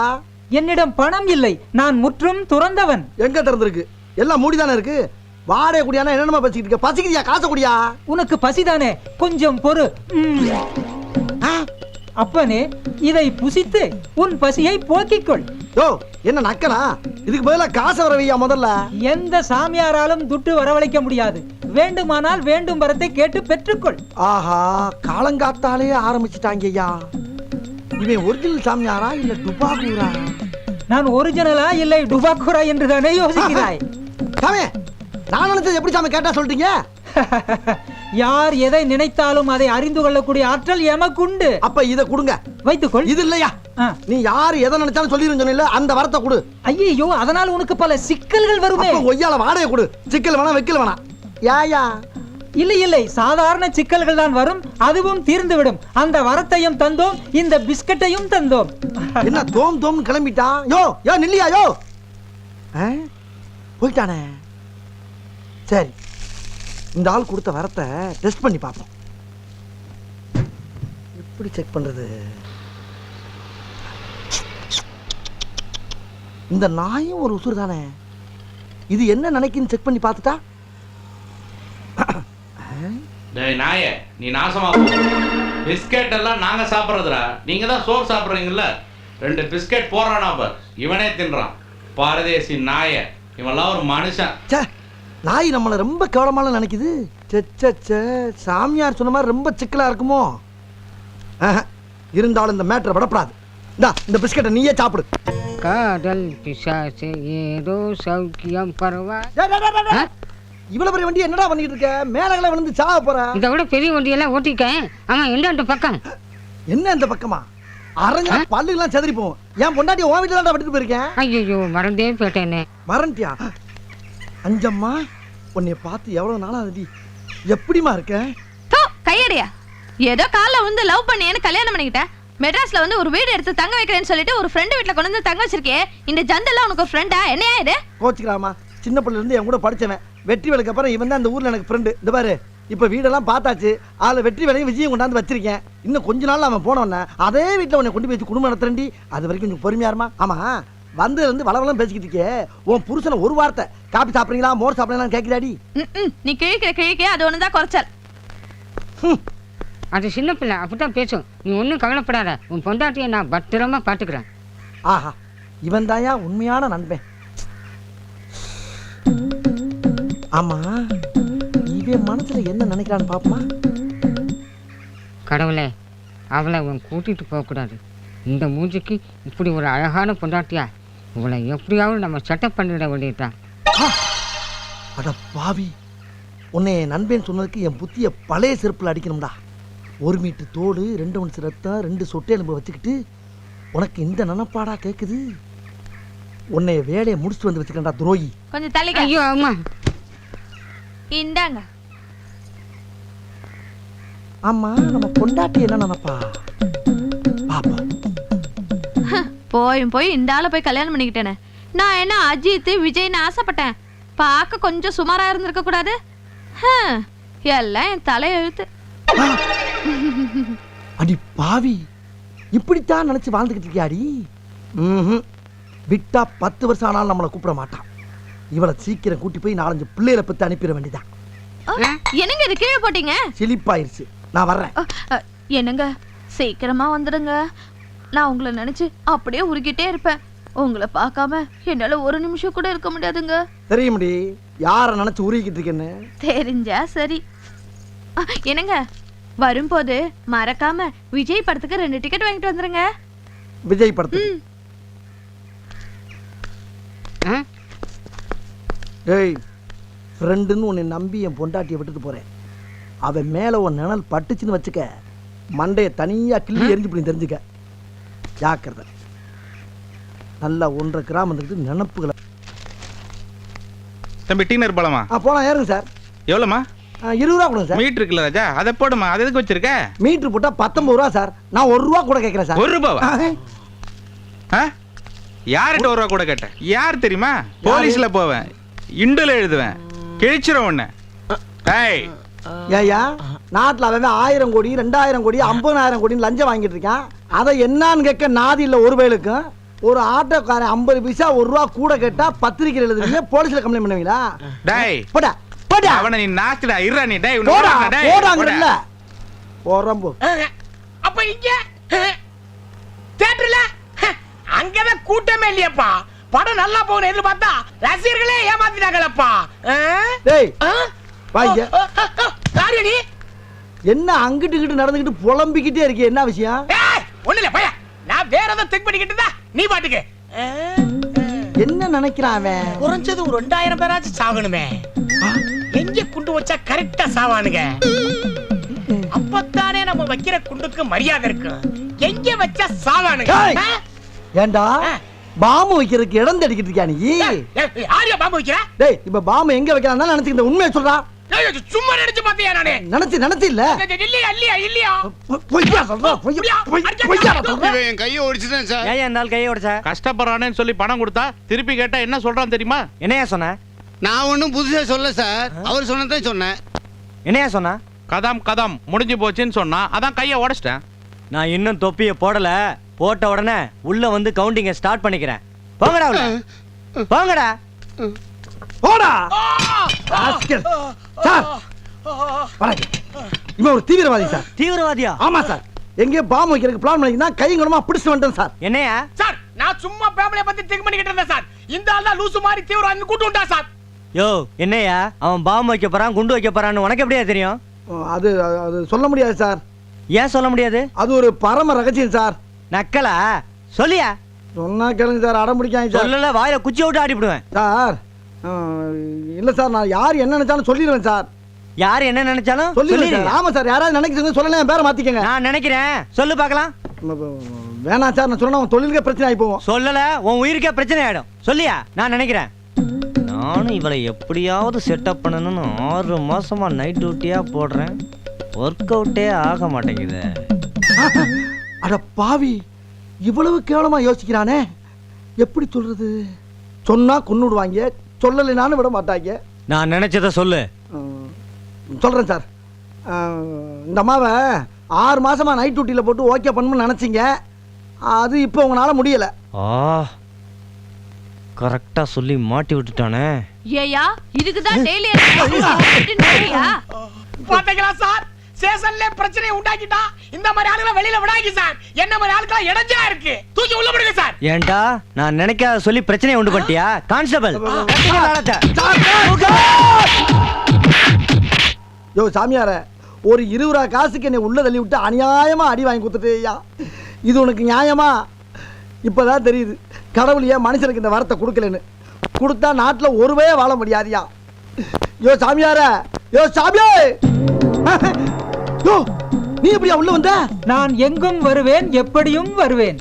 என்னிடம் பணம் இல்லை, நான் முற்றும் துறந்தவன். எங்க திறந்திருக்கு? எல்லாம் மூடிதானே இருக்கு. வாடகை குடியானா என்னென்னமா பேசிக்கிட்டு இருக்க? பசிக்குதியா? காசை குடியா? உனக்கு பசிதானே, கொஞ்சம் பொறு. அப்பனே, இதை புசித்து உன் பசியை போக்கிக்கொள். யோ, என்ன நக்கனா? இதுக்கு பதிலா காசை வர வையா முதல்ல. எந்த சாமியாராலும் துட்டு வரவழைக்க முடியாது. வேண்டுமானால் வேண்டும் வரத்தை கேட்டு பெற்றுக்கொள். ஆஹா, காலங்காத்தாலே ஆரம்பிச்சுட்டாங்க ஐயா. இவன் ஒரிஜினல் சாமியாரா இல்ல டுபாக்கூரா? நான் ஒரிஜினலா இல்லை டுபாக்கூரா என்று தானே யோசிக்கிறாய்? சாமி, நான் நினைச்சது எப்படி சாமி கேட்டா சொல்றீங்க? யார் எதை நினைத்தாலும் அதை அறிந்து கொள்ளக்கூடிய ஆற்றல் எமக்குண்டு. அப்ப இத கொடுங்க, வைத்துக்கொள். இது இல்லையா? நீ யார் எதை நினைச்சாலும் சொல்லிரும் சொன்ன, அந்த வரத்தை கொடு. ஐயோ, அதனால் உனக்கு பல சிக்கல்கள் வருமே. ஒய்யால வாடகை கொடு. சிக்கல் வேணா, வைக்கல வேணா. யாயா? இல்லை இல்லை, சாதாரண சிக்கல்கள் தான் வரும், அதுவும் தீர்ந்துவிடும். அந்த வரத்தையும் தந்தோம், இந்த பிஸ்கட்டையும் தந்தோம். என்ன தோம் தோம் கிளம்பிட்டான்? யோ யோ, நில்லியா யோ. போயிட்டானே. சரி, இந்த ஆள் கொடுத்த வரத்தை டெஸ்ட் பண்ணி பார்ப்போம். எப்படி செக் பண்றது? இந்த நாயும் ஒரு உசுறு தானே. இது என்ன நினைக்குன்னு செக் பண்ணி பார்த்துட்டா? டேய் நாயே, நீ நாசமா போ. பிஸ்கெட் எல்லாம் நாங்க சாப்பிட்றதுடா. நீங்க தான் சோறு சாப்பிட்றீங்கல்ல. 2 பிஸ்கெட் போடுறானா பார், இவனே தின்றான். பாரதேசி நாய, இவன்லாம் ஒரு மனுஷன். நாய் நம்மளை ரொம்ப கேவலமான நினைக்குது. சாமியார் சொன்ன மாதிரி ரொம்ப சிக்கலா இருக்குமோ? இருந்தாலும் இந்த மேட்டரை விடப்படாது. இந்த பிஸ்கட்டை நீயே சாப்பிடு. காதல் பிசாசு ஏதோ சௌக்கியம் பரவா. இவ்வளவு பெரிய வண்டி என்னடா பண்ணிட்டு இருக்க? மேலகளை விழுந்து சாவ போற. இதை விட பெரிய வண்டியெல்லாம் ஓட்டிட்டேன். ஆமா, எந்த பக்கம்? என்ன இந்த பக்கமா? அரங்க பல்லுலாம் செதறி போகும். என் பொண்டாட்டி உன் வீட்டுல தான் விட்டுட்டு போயிருக்கேன். ஐயோ, மறந்தே போயிட்டேனே. மறந்துட்டியா? அஞ்சம்மா, உன்னைய பார்த்து எவ்வளவு நாளா ஆகுது. எப்படிமா இருக்க? கையடியா, ஏதோ காலைல வந்து லவ் பண்ணி கல்யாணம் பண்ணிக்கிட்டேன். மெட்ராஸ்ல வந்து ஒரு வீடு எடுத்து தங்க வைக்கிறேன்னு சொல்லிட்டு ஒரு ஃப்ரெண்ட் வீட்ல கொண்டு வந்து தங்க வச்சிருக்கே. இந்த ஜந்தெல்லாம் உனக்கு ஃப்ரெண்டா? என்னையா இது? கோச்சிக்கலாமா? சின்ன பிள்ளைல இருந்து என் கூட படிச்சவன். வெற்றி வேலைக்கு அப்புறம் இவன் தான் அந்த ஊர்ல எனக்கு ஃப்ரெண்டு. இந்த பாரு, இப்ப வீடெல்லாம் பார்த்தாச்சு. ஆளு வெற்றி வேலையும் விஜயம் கொண்டாந்து வச்சிருக்கேன். இன்னும் கொஞ்ச நாள் அவன் போனவன அதே வீட்டுல உன்னை கொண்டு போய் குடும்பம் நடத்துறேன்டி. அது வரைக்கும் கொஞ்சம் பொறுமையா இருமா. ஆமா, வந்து வந்து வளவளம் பேசிக்கிட்டு இருக்கே. உன் புருஷனை ஒரு வார்த்தை காப்பி சாப்பிடுறீங்களா மோர் சாப்பிடலாம் கேட்கிறாடி. நீ கிழிக்கிற அது ஒண்ணுதான் குறைச்சல். அது சின்ன பிள்ளை அப்படித்தான் பேசும். நீ ஒன்றும் கவலைப்படாத. உன் பொண்டாட்டியை நான் பத்திரமா பாத்துக்கிறேன். ஆஹா, இவன் தாயா உண்மையான நண்பன். ஆமா, இவன் மனசுல என்ன நினைக்கிறான்னு பாப்போமா? கடவுளே, அவளை உன் கூட்டிட்டு போகக்கூடாது. இந்த மூஞ்சிக்கு இப்படி ஒரு அழகான பொண்டாட்டியா? இவளை எப்படியாவது நம்ம செட்டப் பண்ணிட வேண்டியதுதான். அட பாவி, உன்னை என் நண்பன் சொன்னதுக்கு என் புத்திய பழைய செருப்புல அடிக்கணும்டா. 1 மீட்டர் தோடு, 2 ஒன்ஸ் ரத்தம், 2 சொட்டை எலும்பு வச்சுக்கிட்டு உனக்கு இந்த நினப்பாடா கேக்குது? உன்னை வேலையை முடிச்சுட்டு வந்து வச்சுக்கண்டா துரோகி. கொஞ்சம் தள்ளிக்க. ஐயோ அம்மா, இந்தாங்க. ஆமா, நம்ம பொண்டாட்டி என்ன நினைப்பா பாப்போம். போய் இந்த ஆளை போய் கல்யாணம் பண்ணிக்கிட்டேனே. நான் என்ன அஜித் விஜய்னு ஆசைப்பட்டேன். பார்க்க கொஞ்சம் சுமாரா இருந்திருக்க கூடாது? எல்லாம் என் தலையெழுத்து. அடி பாவி, இப்படித்தான் நினைச்சு வாழ்ந்துகிட்டு இருக்கியாடி? விட்டா 10 வருஷம் ஆனாலும் நம்மளை கூப்பிட மாட்டான். இவளை சீக்கிரம் கூட்டி போய் 4-5 பிள்ளைகளை பத்தி அனுப்பிட வேண்டியதான். என்னங்க இது கீழே போட்டீங்க? சிலிப்பாயிருச்சு. நான் வர்றேன். என்னங்க சீக்கிரமா வந்துடுங்க. நான் உங்களை நினைச்சு அப்படியே உருகிட்டே இருப்பேன். உங்களை பார்க்காம என்னால ஒரு நிமிஷம் கூட இருக்க முடியாதுங்க. தெரியும்டி யார நினைச்சு உருகிட்டு இருக்கேன்னு. தெரிஞ்சா சரி. என்னங்க, வரும்போது மறக்காம விஜய் படத்துக்கு 2 டிக்கெட் வாங்கிட்டு வந்துருங்க. விஜய் படத்துக்கு? ஏய், ஃப்ரெண்டுன்னு உன்னை நம்பி என் பொண்டாட்டியை விட்டுட்டு போறேன். அவன் மேல உன் நிழல் பட்டுச்சுன்னு வச்சுக்க, மண்டைய தனியா கிள்ளி எரிஞ்சு போய் தெரிஞ்சுக்க. ஜாக்கிரதை. நல்லா 1.5 கிராம் வந்துட்டு நினப்புகளை. தம்பி டீனர் போலாமா? போலாம், ஏறுங்க சார். எவ்வளோமா? 20 ரூபா கொடுங்க சார். மீட்டர் இருக்குல்ல ராஜா, அதை போடுமா. அது எதுக்கு வச்சிருக்க? மீட்டர் போட்டா 19 ரூபா சார். நான் 1 ரூபா கூட கேட்கிறேன் சார். 1 ரூபாவா? யார்கிட்ட 1 ரூபா கூட கேட்டேன்? யார் தெரியுமா? போலீஸ்ல போவேன், இண்டுல எழுதுவேன், கிழிச்சிரும் உன்னை. ஏயா, நாட்டுல அவன் 1000 கோடி 2000 கோடி 50,000 கோடி லஞ்சம் வாங்கிட்டு இருக்கான். அதை என்னன்னு கேட்க நாதி இல்ல. ஒரு வேலுக்கும் ஒரு ஆட்டோக்காரன் 50 பைசா 1 ரூபா கூட கேட்டா பத்திரிக்கை எழுதுவீங்க, போலீஸ்ல கம்ப்ளைண்ட் பண்ணுவீங்களா? டேய் போடா போடா, அவனை நீ நாச்சுடா. இருடா நீ. டேய் போடா போடாங்கல்ல. போறம்போ. அப்ப இங்க தியேட்டர்ல அங்கதான் கூட்டமே இல்லையப்பா. படம் நல்லா போகணும் எதிர்பார்த்தா ரசிகர்களே ஏமாத்திட்டாங்களப்பா. டேய் வாங்க. யாரு நீ? என்ன அங்கிட்டு இங்கிட்டு நடந்துக்கிட்டு புலம்பிக்கிட்டே இருக்கே, என்ன விஷயம்? ஒண்ணு இல்ல பையா, நான் வேற ஏதோ திங்க் பண்ணிக்கிட்டு தான். நீ பாட்டுக்கு என்ன நினைக்கிறான் அவன்? குறைஞ்சது ஒரு 2000 பேராச்சும் சாகணுமே. எங்க குண்டு வச்சா கரெக்டா சாவானுங்க. அப்பத்தானே நம்ம வைக்கிற குண்டுக்கு மரியாதை இருக்கு. எங்க வச்சா சாவானுங்க. ஏண்டா பாம்பு வைக்கிறதுக்கு இடம் தேடிக்கிட்டு இருக்கியா நீ? யாரையா பாம்பு வைக்கிற? டேய், இப்ப பாம்பு எங்க வைக்கிறான் நினைச்சுக்கிட்ட, உண்மையை சொல்றா. சும்மா நினைச்சு பாத்தியா? நானே நினைச்சு இல்ல. இல்லையா இல்லையா இல்லையா பொய்யா சொல்றா. பொய்யா சொல்றா. என் கையை ஒடிச்சிட்டேன் சார். ஏன் என்னால் கையை உடைச்சா? கஷ்டப்படுறானேன்னு சொல்லி பணம் கொடுத்தா திருப்பி கேட்டா என்ன சொல்றான் தெரியுமா? என்னையா சொன்ன? நான் ஒன்றும் புதுசா சொல்ல சார். அவர் சொன்னதான் சொன்னேன். என்னையா சொன்னா? கதம் முடிஞ்சு போச்சுன்னு சொன்னா, அதான் கையை உடைச்சிட்டேன். நான் இன்னும் தொப்பியை போடல. போட்ட உடனே உள்ள வந்து கவுண்டிங்க ஸ்டார்ட் பண்ணிக்கிறேன். போங்கடா உள்ள. போங்கடா. போடா. சார், வணக்கம். இவன் ஒரு தீவிரவாதி சார். தீவிரவாதியா? ஆமா சார். எங்கே பாம்பு வைக்கிறதுக்கு பிளான் பண்ணிக்கினா கைங்கரமா பிடிச்சு வந்துட்டேன் சார். என்னையா? சார், நான் சும்மா ஃபேமிலியை பத்தி திங்க் பண்ணிக்கிட்டு இருந்தேன் சார். இந்த ஆள் தான் லூசு மாதிரி தீவிரவாதி கூட்டு வந்தா சார். யோ, என்னையா அவன் பாம்பு வைக்க போறான், குண்டு வைக்க போறான்னு உனக்கு எப்படியா தெரியும்? அது சொல்ல முடியாது சார். ஏன் சொல்ல முடியாது? அது ஒரு பரம ரகசியம் சார். நக்கலா? சொல்லியா? சொன்னா கேளுங்க சார், அடம் பிடிக்காங்க சார். சொல்லல வாயில குச்சி விட்டு ஆடிவிடுவேன் சார். இல்ல சார், நான் யார் என்ன நினைச்சாலும் சொல்லிடுவேன் சார். யார் என்ன நினைச்சாலும் சொல்லிடுவேன். ஆமா சார், யாராவது நினைக்கிறீங்க சொல்லல, என் பேரை மாத்திக்கங்க. நான் நினைக்கிறேன், சொல்லு பார்க்கலாம். வேணாம் சார், நான் சொன்னா உன் தொழிலுக்கே பிரச்சனை ஆகி போவோம். சொல்லல உன் உயிருக்கே பிரச்சனை ஆயிடும். சொல்லியா? நான் நினைக்கிறேன். நானும் இவளை எப்படியாவது செட்டப் பண்ணணும்னு 6 மாசமா நைட் டியூட்டியா போடுறேன். ஒர்க் அவுட்டே ஆக மாட்டேங்குது. அட பாவி, இவ்வளவு கேவலமா யோசிக்கிறானே. எப்படி சொல்றது? சொன்னா கொன்னுடுவாங்க, சொல்லலைனாலும் விட மாட்டாங்க. நான் நினைச்சத சொல்லு. சொல்றேன் சார். இந்த அம்மாவை 6 மாசமா நைட் டியூட்டியில போட்டு ஓகே பண்ணணும்னு நினைச்சீங்க. அது இப்போ உங்களால முடியல. கரெக்டா சொல்லி மாட்டி விட்டுட்டானே. ஏயா இதுக்கு தான் டெய்லி பாத்தீங்களா சார், ஸ்டேஷன்ல பிரச்சனை உண்டாக்கிட்டா இந்த மாதிரி ஆளுகளை வெளியில விடாதீங்க சார். என்ன மாதிரி ஆளுகளா இடைஞ்சலா இருக்கு, தூக்கி உள்ள போடுங்க சார். ஏன்டா நான் நினைக்காத சொல்லி பிரச்சனையை உண்டு பண்ணிட்டியா? கான்ஸ்டபிள். யோ சாமியார, ஒரு 20 ரூபா காசுக்கு என்னை உள்ள தள்ளி விட்டு அநியாயமா அடி வாங்கி கொடுத்துட்டேயா. இது உனக்கு நியாயமா? இப்பதான் தெரியுது கடவுள் ஏன் மனுஷனுக்கு இந்த வரத்தை கொடுக்கலன்னு. கொடுத்தா நாட்டுல ஒருவே வாழ முடியாதியா. யோ சாமியார, யோ சாமியே, யோ நீ எப்படியா உள்ள வந்த? நான் எங்கும் வருவேன், எப்படியும் வருவேன்.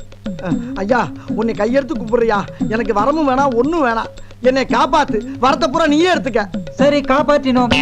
ஐயா, உன்னை கையெடுத்து கூப்பிடுறியா. எனக்கு வரமும் வேணாம், ஒண்ணும் வேணாம். என்னை காப்பாத்து. வரத்தை பூரா நீயே எடுத்துக்க. சரி, காப்பாற்றினோம்.